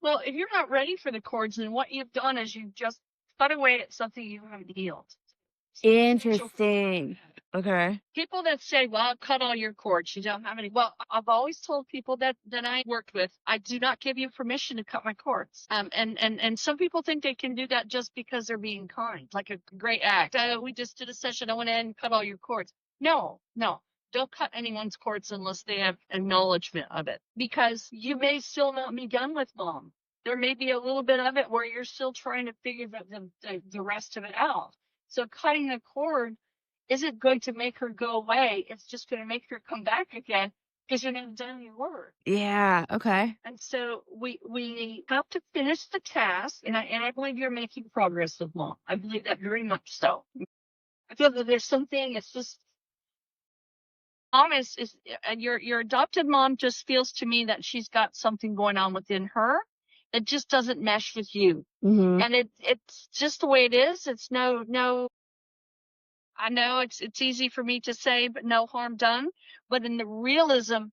Well, if you're not ready for the cords, then what you've done is you've just cut away at something you haven't healed. Interesting. Okay. People that say, well, I'll cut all your cords, you don't have any. Well, I've always told people that I worked with, I do not give you permission to cut my cords. And some people think they can do that just because they're being kind, like a great act. We just did a session, I went in and cut all your cords. No. Don't cut anyone's cords unless they have acknowledgement of it, because you may still not be done with mom. There may be a little bit of it where you're still trying to figure the rest of it out. So cutting the cord isn't going to make her go away. It's just going to make her come back again, because you're not done your work. Yeah. Okay. And so we have to finish the task, and I believe you're making progress with mom. I believe that very much so. I feel that there's something. It's just mom is your adopted mom just feels to me that she's got something going on within her that just doesn't mesh with you. Mm-hmm. And it's just the way it is. It's no. I know it's easy for me to say, but no harm done. But in the realism,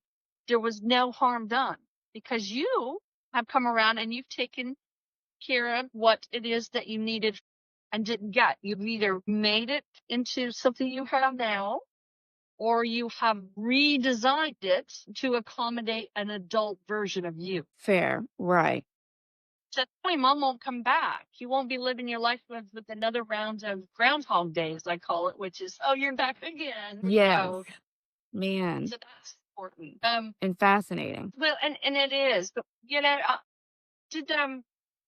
there was no harm done, because you have come around and you've taken care of what it is that you needed and didn't get. You've either made it into something you have now, or you have redesigned it to accommodate an adult version of you. Fair. Right. So that point, mom won't come back. You won't be living your life with another round of Groundhog Days, I call it, which is, oh, you're back again. Yes. Oh, Man. so that's important. And fascinating. Well, and it is, but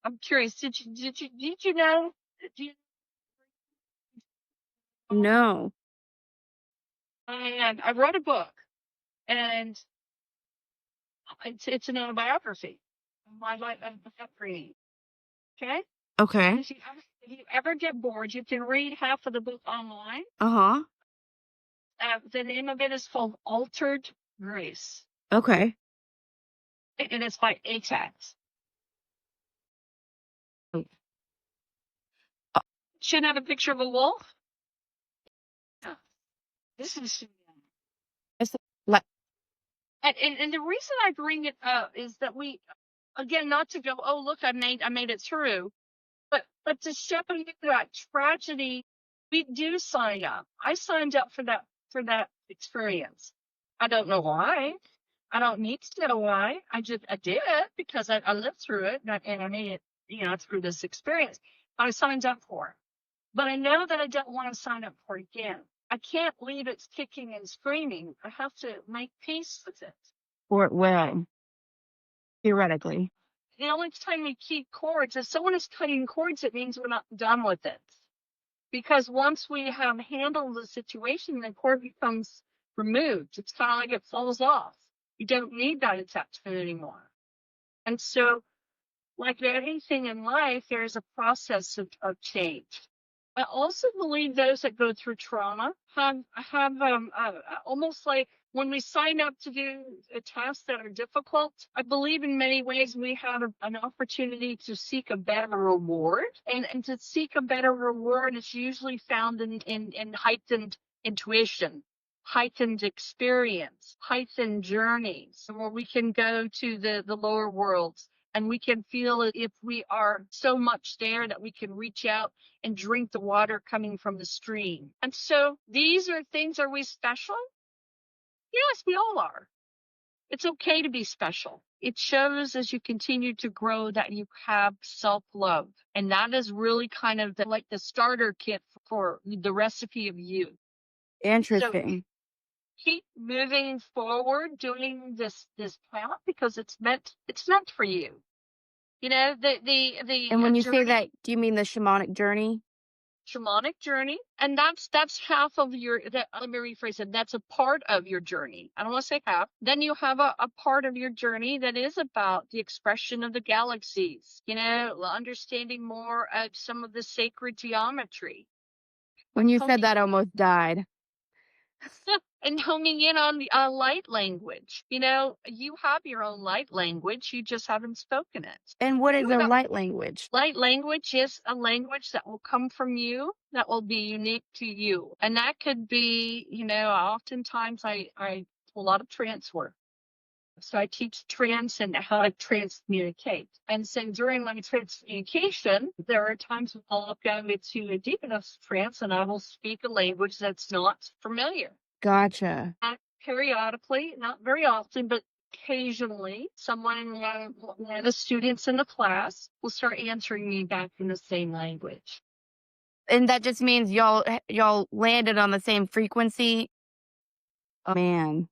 I'm curious. Did you know? No. I wrote a book, and it's an autobiography of my life and upbringing. Okay. Okay. If you ever get bored, you can read half of the book online. Uh-huh. The name of it is called Altered Grace. Okay. And it's by ATAX. Should have a picture of a wolf. This is. And the reason I bring it up is that we, again, not to go, oh, look, I made it through, but to show you that tragedy, we do sign up. I signed up for that experience. I don't know why. I don't need to know why. I did it because I lived through it, and I made it, through this experience. I signed up for it. But I know that I don't want to sign up for it again. I can't leave it kicking and screaming. I have to make peace with it. Or it will. Theoretically. The only time we keep cords, if someone is cutting cords, it means we're not done with it. Because once we have handled the situation, the cord becomes removed. It's kind of like it falls off. You don't need that attachment anymore. And so, like anything in life, there's a process of change. I also believe those that go through trauma have almost like when we sign up to do tasks that are difficult, I believe in many ways we have an opportunity to seek a better reward. And to seek a better reward is usually found in heightened intuition, heightened experience, heightened journeys, where we can go to the lower worlds. And we can feel it if we are so much there that we can reach out and drink the water coming from the stream. And so these are things, are we special? Yes, we all are. It's okay to be special. It shows as you continue to grow that you have self-love. And that is really kind of like the starter kit for the recipe of you. Interesting. So keep moving forward, doing this path, because it's meant for you. The And when you journey, say that, do you mean the shamanic journey? shamanic journey, and that's half of your that let me rephrase it, that's a part of your journey. I don't want to say half. Then you have a part of your journey that is about the expression of the galaxies, understanding more of some of the sacred geometry. When you said Homing that, I almost died. and homing in on the light language. You have your own light language, you just haven't spoken it. And what is You a have light language? Light language is a language that will come from you, that will be unique to you. And that could be, oftentimes I do a lot of trance work. So I teach trance and how to transcommunicate. And so during my transcommunication, there are times when I'll go into a deep enough trance and I will speak a language that's not familiar. Gotcha. And periodically, not very often, but occasionally, one of the students in the class will start answering me back in the same language. And that just means y'all landed on the same frequency? Oh, man.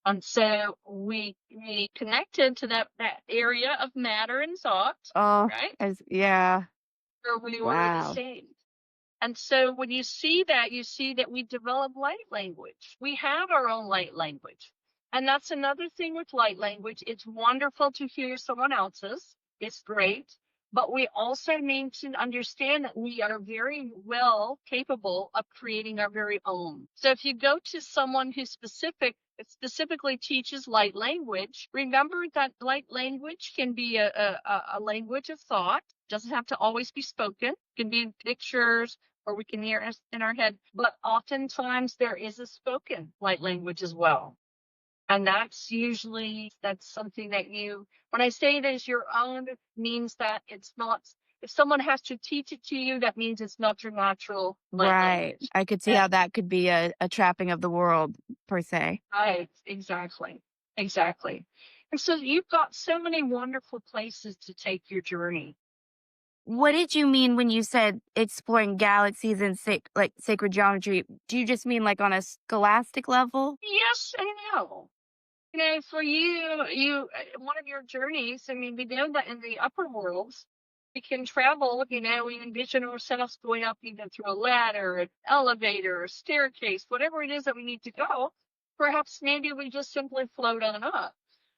And so we connected to that area of matter and thought, Oh, right? yeah. Where we were the Wow. same. And so when you see that we develop light language. We have our own light language. And that's another thing with light language. It's wonderful to hear someone else's. It's great. But we also need to understand that we are very well capable of creating our very own. So if you go to someone who specifically teaches light language, remember that light language can be a language of thought. Doesn't have to always be spoken. It can be pictures, or we can hear us in our head. But oftentimes there is a spoken light language as well. And that's something that when I say it is your own, it means that it's not, if someone has to teach it to you, that means it's not your natural light Right. language. I could see how that could be a trapping of the world, per se. Right, exactly. Exactly. And so you've got so many wonderful places to take your journey. What did you mean when you said exploring galaxies and sacred geometry? Do you just mean like on a scholastic level? Yes and no. For one of your journeys, I mean, we know that in the upper worlds, we can travel, we envision ourselves going up either through a ladder, an elevator, a staircase, whatever it is that we need to go. Perhaps maybe we just simply float on up.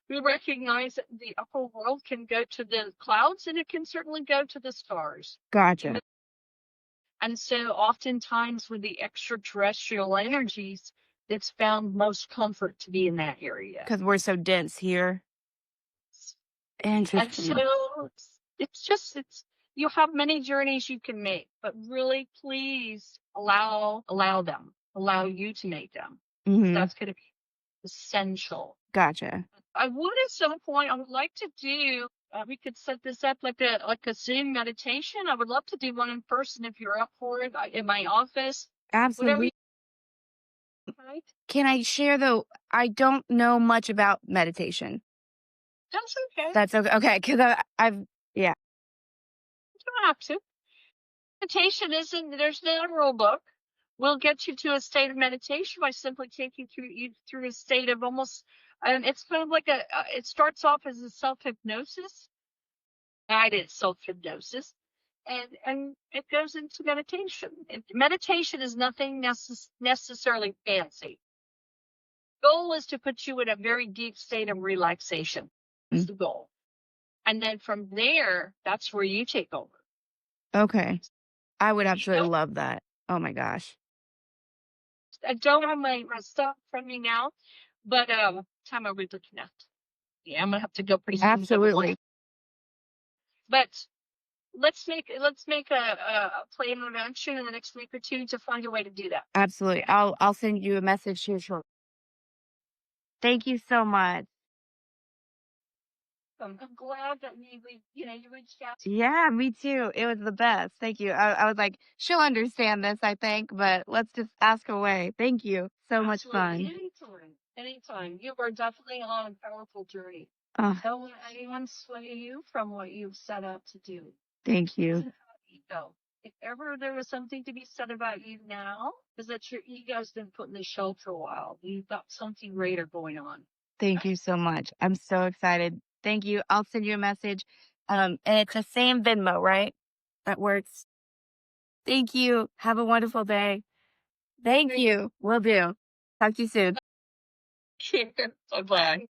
We recognize that the upper world can go to the clouds and it can certainly go to the stars. Gotcha. And so oftentimes with the extraterrestrial energies, it's found most comfort to be in that area. Because we're so dense here. And Interesting. so you have many journeys you can make, but really please allow you to make them. Hmm. That's going to be essential. Gotcha. I would at some point, I would like to do, we could set this up like a Zoom meditation. I would love to do one in person if you're up for it, in my office. Whatever Absolutely. right? Can I share, though? I don't know much about meditation. That's okay. That's okay. Okay, because I've, yeah. You don't have to. Meditation there's no rule book. We'll get you to a state of meditation by simply taking you through a state of almost, and it's kind of like it starts off as a self-hypnosis, guided self-hypnosis, and it goes into meditation. Meditation is nothing necessarily fancy. Goal is to put you in a very deep state of relaxation. That's the goal. And then from there, that's where you take over. Okay. I would absolutely love that. Oh my gosh. I don't have my stuff from me now, but time are we looking at? Yeah, I'm gonna have to go pretty soon. Absolutely. But let's make a plan of action in the next week or two to find a way to do that. Absolutely. I'll send you a message here shortly. Thank you so much. I'm glad that you reached out. Yeah, me too. It was the best. Thank you. I was like, she'll understand this, I think, but let's just ask away. Thank you. So much fun. Anytime. You are definitely on a powerful journey. Don't let anyone sway you from what you've set out to do. Thank you. Ego. If ever there was something to be said about you now, is that your ego's been put in the shell for a while. You've got something greater going on. Thank you so much. I'm so excited. Thank you. I'll send you a message. And it's the same Venmo, right? That works. Thank you. Have a wonderful day. Thank you. Will do. Talk to you soon. Bye-bye.